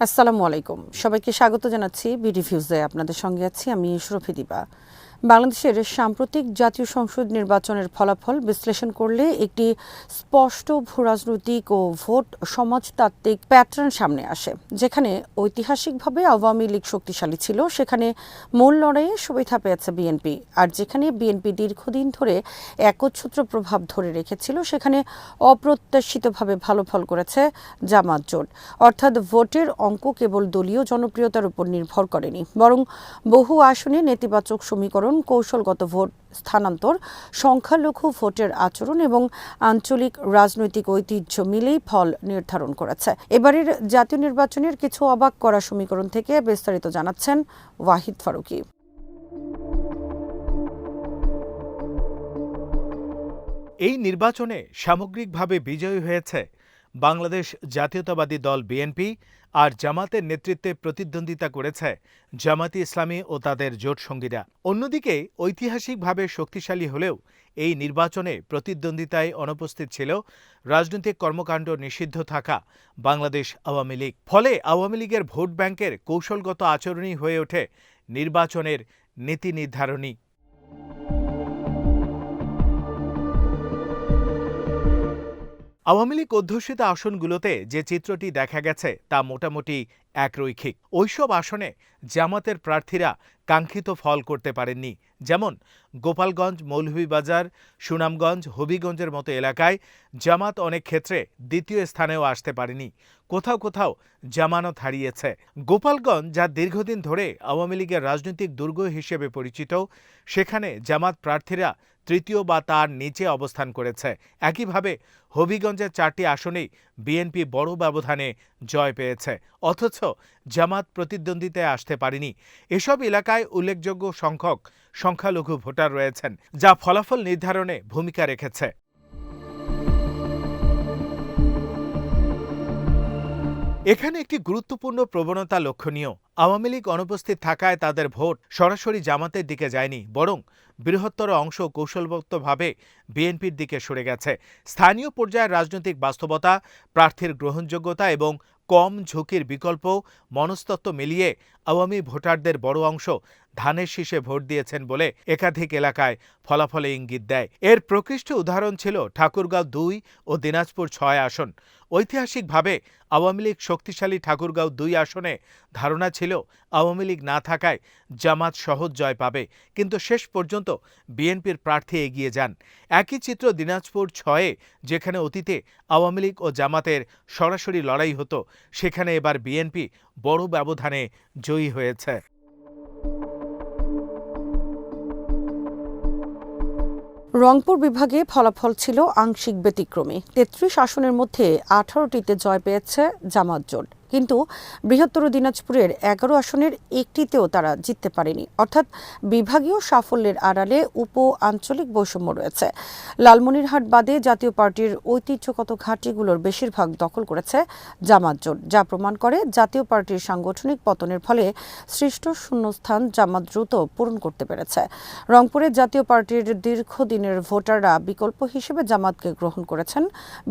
আসসালামু আলাইকুম, সবাইকে স্বাগত জানাচ্ছি বিডি ভিউজে। আপনাদের সঙ্গে আছি আমি সুরভি দিবা। বাংলাদেশের সাম্প্রতিক জাতীয় সংসদ নির্বাচনের ফলাফল বিশ্লেষণ করলে একটি স্পষ্ট ভূরাজনৈতিক ও ভোট সমাজতাত্ত্বিক প্যাটার্ন সামনে আসে। যেখানে ঐতিহাসিকভাবে আওয়ামী লীগ শক্তিশালী ছিল, সেখানে মূল লড়াইয়ে সুবিধা পেয়েছে বিএনপি। আর যেখানে বিএনপি দীর্ঘদিন ধরে একচ্ছত্র প্রভাব ধরে রেখেছিল, সেখানে অপ্রত্যাশিতভাবে ভালো ফল করেছে জামাত জোট। অর্থাৎ ভোটের অঙ্ক কেবল দলীয় জনপ্রিয়তার উপর নির্ভর করেনি, বরং বহু আসনে নেতিবাচক সমীকরণ, কৌশলগত ভোট স্থানান্তর, সংখ্যালঘু ভোটের আচরণ এবং আঞ্চলিক রাজনৈতিক ঐতিহ্য মিলেই ফল নির্ধারণ করেছে। এবারের জাতীয় নির্বাচনের কিছু অবাক করা সমীকরণ থেকে বিস্তারিত জানাচ্ছেন ওয়াহিদ ফারুকী। এই নির্বাচনে সামগ্রিকভাবে বিজয়ী হয়েছে বাংলাদেশ জাতীয়তাবাদী দল বিএনপি, আর জামাতের নেতৃত্বে প্রতিদ্বন্দ্বিতা করেছে জামাতি ইসলামী ও তাদের জোটসঙ্গীরা। অন্যদিকে ঐতিহাসিকভাবে শক্তিশালী হলেও এই নির্বাচনে প্রতিদ্বন্দ্বিতায় অনুপস্থিত ছিল রাজনৈতিক কর্মকাণ্ড নিষিদ্ধ থাকা বাংলাদেশ আওয়ামী লীগ। ফলে আওয়ামী লীগের ভোট ব্যাংকের কৌশলগত আচরণই হয়ে ওঠে নির্বাচনের নীতি নির্ধারণী। আওয়ামী লীগ অধ্যুষিত আসনগুলোতে যে চিত্রটি দেখা গেছে তা মোটামুটি একরৈখিক। ওইসব আসনে জামাতের প্রার্থীরা কাঙ্ক্ষিত ফল করতে পারেননি। যেমন গোপালগঞ্জ, মৌলভীবাজার, সুনামগঞ্জ, হবিগঞ্জের মতো এলাকায় জামাত অনেক ক্ষেত্রে দ্বিতীয় স্থানেও আসতে পারেনি, কোথাও কোথাও জামানত হারিয়েছে। গোপালগঞ্জ, যা দীর্ঘদিন ধরে আওয়ামী লীগের রাজনৈতিক দুর্গ হিসেবে পরিচিত, সেখানে জামাত প্রার্থীরা তৃতীয় বা তার নিচে অবস্থান করেছে। একইভাবে হবিগঞ্জের 4টি আসনেই বিএনপি বড় ব্যবধানে জয় পেয়েছে, অথচ জামাত প্রতিদ্বন্দ্বিতায় আসতে পারেনি। এসব এলাকায় উল্লেখযোগ্য সংখ্যক সংখ্যালঘু ভোটার রয়েছেন, যা ফলাফল নির্ধারণে ভূমিকা রেখেছে। এখানে একটি গুরুত্বপূর্ণ প্রবণতা লক্ষণীয়। আওয়ামী লীগ অনুপস্থিত থাকায় তাদের ভোট সরাসরি জামাতের দিকে যায়নি, বরং বৃহত্তর অংশ কৌশলগতভাবে বিএনপির দিকে সরে গেছে। স্থানীয় পর্যায়ের রাজনৈতিক বাস্তবতা, প্রার্থীর গ্রহণযোগ্যতা এবং কম ঝুঁকির বিকল্প মনস্তত্ত্ব মিলিয়ে আওয়ামী ভোটারদের বড় অংশ ধানের শীষে ভোট দিয়েছেন বলে একাধিক এলাকায় ফলাফলে ইঙ্গিত দেয়। এর প্রকৃষ্ট উদাহরণ ছিল ঠাকুরগাঁও 2 ও দিনাজপুর 6 আসন। ঐতিহাসিকভাবে আওয়ামী লীগ শক্তিশালী ঠাকুরগাঁও 2 আসনে ধারণা ছিল আওয়ামী লীগ না থাকায় জামাত সহজ জয় পাবে, কিন্তু শেষ পর্যন্ত বিএনপির প্রার্থী এগিয়ে যান। একই চিত্র দিনাজপুর 6-এ, যেখানে অতীতে আওয়ামী লীগ ও জামাতের সরাসরি লড়াই হতো, সেখানে এবার বিএনপি বড় ব্যবধানে জয়ী হয়েছে। রংপুর বিভাগে ফলাফল ছিল আংশিক ব্যতিক্রমী। 33 আসনের মধ্যে 18টিতে জয় পেয়েছে জামাত জোট, কিন্তু বৃহত্তর দিনাজপুরের 11 আসনের একটিতেও তারা জিততে পারেনি। অর্থাৎ বিভাগীয় সাফল্যের আড়ালে উপ আঞ্চলিক বৈষম্য রয়েছে। লালমনিরহাট বাদে জাতীয় পার্টির ঐতিহ্যগত ঘাঁটিগুলোর বেশিরভাগ দখল করেছে জামাত জোট, যা প্রমাণ করে জাতীয় পার্টির সাংগঠনিক পতনের ফলে সৃষ্ট শূন্যস্থান জামাত দ্রুত পূরণ করতে পেরেছে। রংপুরে জাতীয় পার্টির দীর্ঘদিনের ভোটাররা বিকল্প হিসেবে জামাতকে গ্রহণ করেছেন,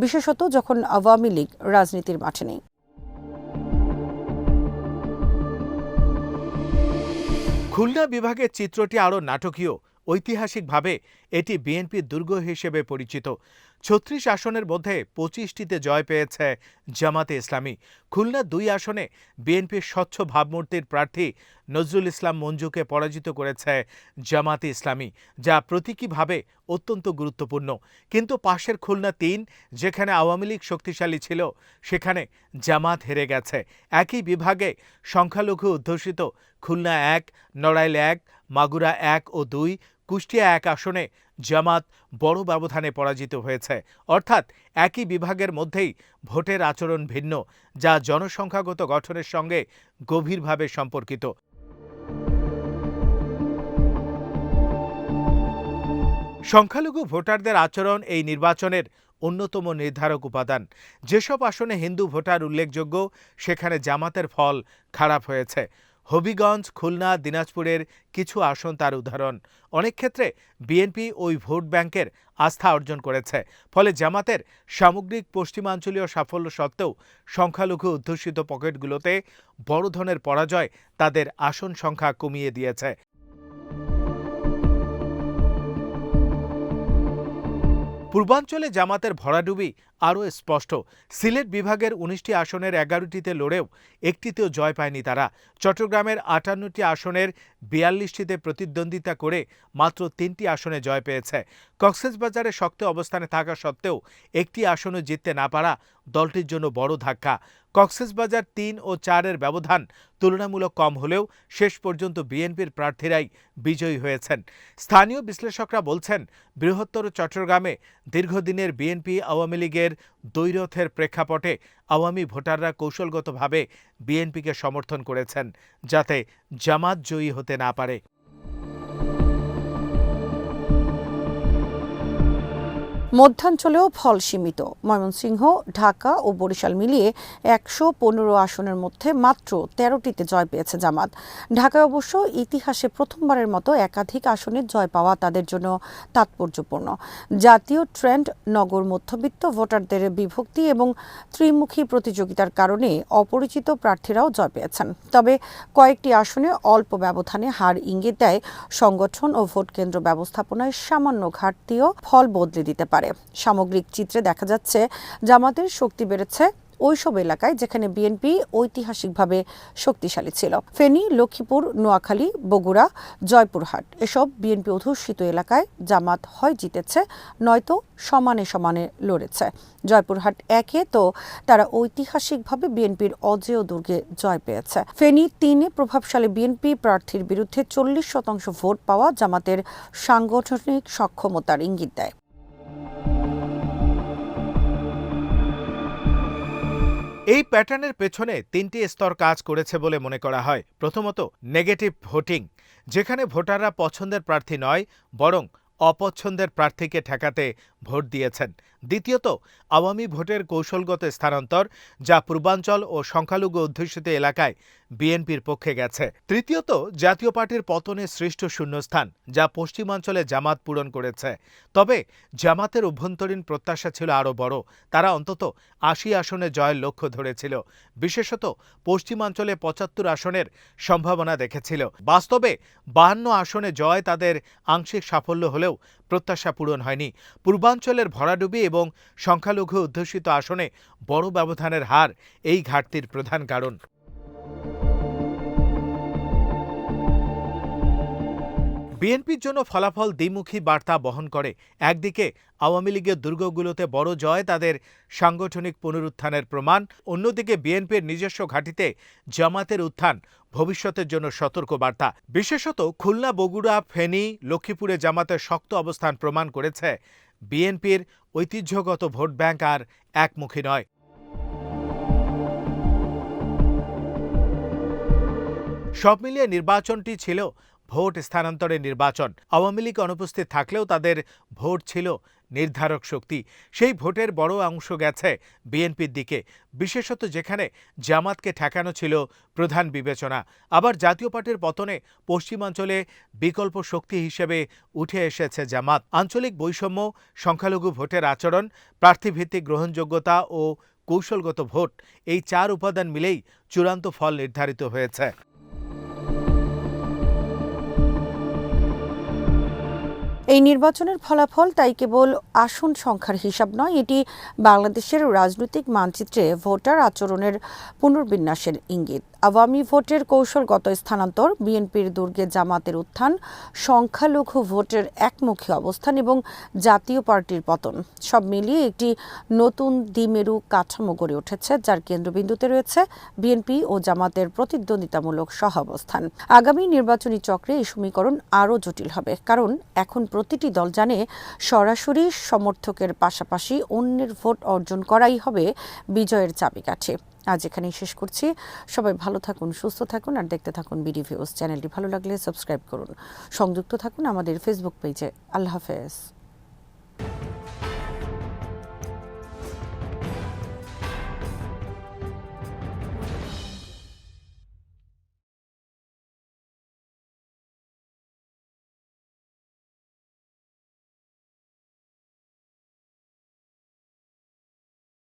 বিশেষত যখন আওয়ামী লীগ রাজনীতির মাঠে নেই। খুলনা বিভাগের চিত্রটি আরও নাটকীয়। ঐতিহাসিকভাবে এটি বিএনপির দুর্গ হিসেবে পরিচিত। 36 আসনের মধ্যে 25টিতে জয় পেয়েছে জামাতে ইসলামী। খুলনা 2 আসনে বিএনপির স্বচ্ছ ভাবমূর্তির প্রার্থী নজরুল ইসলাম মঞ্জুকে পরাজিত করেছে জামাতে ইসলামী, যা প্রতীকীভাবে অত্যন্ত গুরুত্বপূর্ণ। কিন্তু পাশের খুলনা 3, যেখানে আওয়ামী লীগ শক্তিশালী ছিল, সেখানে জামাত হেরে গেছে। একই বিভাগে সংখ্যালঘু অধ্যুষিত খুলনা 1, নড়াইল 1, মাগুরা 1 ও 2, কুষ্টিয়া 1 আসনে জামাত বড় ব্যবধানে পরাজিত হয়েছে। অর্থাৎ একই বিভাগের মধ্যেই ভোটের আচরণ ভিন্ন, যা জনসংখ্যাগত গঠনের সঙ্গে গভীরভাবে সম্পর্কিত। সংখ্যালঘু ভোটারদের আচরণ এই নির্বাচনের অন্যতম নির্ধারক উপাদান। যেসব আসনে হিন্দু ভোটার উল্লেখযোগ্য, সেখানে জামাতের ফল খারাপ হয়েছে। হবিগঞ্জ, খুলনা, দিনাজপুরের কিছু আসন তার উদাহরণ। অনেক ক্ষেত্রে বিএনপি ওই ভোট ব্যাংকের আস্থা অর্জন করেছে। ফলে জামাতের সামগ্রিক পশ্চিমাঞ্চলীয় সাফল্য সত্ত্বেও সংখ্যালঘু অধ্যুষিত পকেটগুলোতে বড় ধরনের পরাজয় তাদের আসন সংখ্যা কমিয়ে দিয়েছে। পূর্বাঞ্চলে জামাতের ভরাডুবি আরও স্পষ্ট। সিলেট বিভাগের ১৯টি আসনের ১১টিতে লড়েও একটিতেও জয় পায়নি তারা। চট্টগ্রামের ৫৮টি আসনের ৪২টিতে প্রতিদ্বন্দ্বিতা করে মাত্র ৩টি আসনে জয় পেয়েছে। কক্সবাজারে শক্ত অবস্থানে থাকা সত্ত্বেও একটি আসনও জিততে না পারা দলটির জন্য বড় ধাক্কা। কক্সবাজার ৩ ও ৪-এর ব্যবধান তুলনামূলক কম হলেও শেষ পর্যন্ত বিএনপির প্রার্থীরাই বিজয়ী হয়েছেন। স্থানীয় বিশ্লেষকরা বলছেন, বৃহত্তর চট্টগ্রামে দীর্ঘদিনের বিএনপি আওয়ামী লীগের দ্বৈরথের প্রেক্ষাপটে আওয়ামী ভোটাররা কৌশলগতভাবে বিএনপিকে সমর্থন করেছেন, যাতে জামাত জয়ী হতে না পারে। মধ্যাঞ্চলেও ফল সীমিত। ময়মনসিংহ, ঢাকা ও বরিশাল মিলিয়ে ১১৫ আসনের মধ্যে মাত্র ১৩টিতে জয় পেয়েছে জামাত। ঢাকায় অবশ্য ইতিহাসে প্রথমবারের মতো একাধিক আসনে জয় পাওয়া তাদের জন্য তাৎপর্যপূর্ণ। জাতীয় ট্রেন্ড, নগর মধ্যবিত্ত ভোটারদের বিভক্তি এবং ত্রিমুখী প্রতিযোগিতার কারণে অপরিচিত প্রার্থীরাও জয় পেয়েছেন। তবে কয়েকটি আসনে অল্প ব্যবধানে হার ইঙ্গিত দেয় সংগঠন ও ভোটকেন্দ্র ব্যবস্থাপনায় সামান্য ঘাটতিও ফল বদলে দিতে পারে। সামগ্রিক চিত্রে দেখা যাচ্ছে জামাতের শক্তি বেড়েছে ওইসব এলাকায় যেখানে বিএনপি ঐতিহাসিকভাবে শক্তিশালী ছিল। ফেনী, লক্ষ্মীপুর, নোয়াখালী, বগুড়া, জয়পুরহাট এসব বিএনপি অধ্যুষিত এলাকায় জামাত হয় জিতেছে, নয়তো সমানে সমানে লড়েছে। জয়পুরহাট ১-এ তো তারা ঐতিহাসিকভাবে বিএনপির অজেয় দুর্গে জয় পেয়েছে। ফেনী ৩-এ প্রভাবশালী বিএনপি প্রার্থীর বিরুদ্ধে ৪০% ভোট পাওয়া জামাতের সাংগঠনিক সক্ষমতার ইঙ্গিত দেয়। এই প্যাটার্নের পেছনে ৩টি স্তর কাজ করেছে বলে মনে করা হয়। প্রথমত, নেগেটিভ ভোটিং, যেখানে ভোটাররা পছন্দের প্রার্থী নয় বরং অপছন্দের প্রার্থীকে ঠেকাতে ভোট দিয়েছেন। দ্বিতীয়ত, আওয়ামী ভোটের কৌশলগত স্থানান্তর, যা পূর্বাঞ্চল ও সংখ্যালঘু অধ্যুষিত এলাকায় বিএনপির পক্ষে গেছে। তৃতীয়ত, জাতীয় পার্টির পতনে সৃষ্ট শূন্যস্থান, যা পশ্চিমাঞ্চলে জামাত পূরণ করেছে। তবে জামাতের অভ্যন্তরীণ প্রত্যাশা ছিল আরও বড়। তারা অন্তত ৮০ আসনে জয়ের লক্ষ্য ধরেছিল। বিশেষত পশ্চিমাঞ্চলে ৭৫ আসনের সম্ভাবনা দেখেছিল। বাস্তবে ৫২ আসনে জয় তাদের আংশিক সাফল্য হলেও প্রত্যাশা পূরণ হয়নি। পূর্বাঞ্চলের ভরাডুবি এবং সংখ্যালঘু অধ্যুষিত আসনে বড় ব্যবধানের হার এই ঘাটতির প্রধান কারণ। বিএনপির জন্য ফলাফল দ্বিমুখী বার্তা বহন করে। একদিকে আওয়ামী লীগের দুর্গগুলোতে বড় জয় তাদের সাংগঠনিক পুনরুত্থানের প্রমাণ, অন্যদিকে বিএনপির নিজস্ব ঘাঁটিতে জামাতের উত্থান ভবিষ্যতের জন্য সতর্ক বার্তা। বিশেষত খুলনা, বগুড়া, ফেনী, লক্ষ্মীপুরে জামাতের শক্ত অবস্থান প্রমাণ করেছে বিএনপির ঐতিহ্যগত ভোট ব্যাংক আর একমুখী নয়। সব মিলিয়ে নির্বাচনটি ছিল ভোট স্থানান্তরের নির্বাচন। আওয়ামী লীগ অনুপস্থিত থাকলেও তাদের ভোট ছিল নির্ধারক শক্তি। সেই ভোটের বড় অংশ গেছে বিএনপির দিকে, বিশেষত যেখানে জামাতকে ঠেকানো ছিল প্রধান বিবেচনা। আবার জাতীয় পার্টির পতনে পশ্চিমাঞ্চলে বিকল্প শক্তি হিসেবে উঠে এসেছে জামাত। আঞ্চলিক বৈষম্য, সংখ্যালঘু ভোটের আচরণ, প্রার্থীভিত্তিক গ্রহণযোগ্যতা ও কৌশলগত ভোট, এই ৪ উপাদান মিলেই চূড়ান্ত ফল নির্ধারিত হয়েছে। এই নির্বাচনের ফলাফল তাই কেবল আসন সংখ্যার হিসাব নয়, এটি বাংলাদেশের রাজনৈতিক মানচিত্রে ভোটার আচরণের পুনর্বিন্যাসের ইঙ্গিত। আওয়ামী ভোটের কৌশলগত স্থানান্তর, বিএনপির দুর্গে জামাতের উত্থান, সংখ্যালঘু ভোটের একমুখী অবস্থান এবং জাতীয় পার্টির পতন, সব মিলিয়ে একটি নতুন দ্বিমেরু কাঠামো গড়ে উঠেছে, যার কেন্দ্রবিন্দুতে রয়েছে বিএনপি ও জামাতের প্রতিদ্বন্দ্বিতামূলক সহাবস্থান। আগামী নির্বাচনী চক্রে এই সমীকরণ আরও জটিল হবে, কারণ এখন প্রতিটি দল জানে সরাসরি সমর্থকের পাশাপাশি অন্যের ভোট অর্জন করাই হবে বিজয়ের চাবিকাঠি। আজ এখানেই শেষ করছি। সবাই ভালো থাকুন, সুস্থ থাকুন আর দেখতে থাকুন বিডি ভিউজ। চ্যানেলটি ভালো লাগলে সাবস্ক্রাইব করুন, সংযুক্ত থাকুন আমাদের ফেসবুক পেজে। আল্লাহ হাফেজ।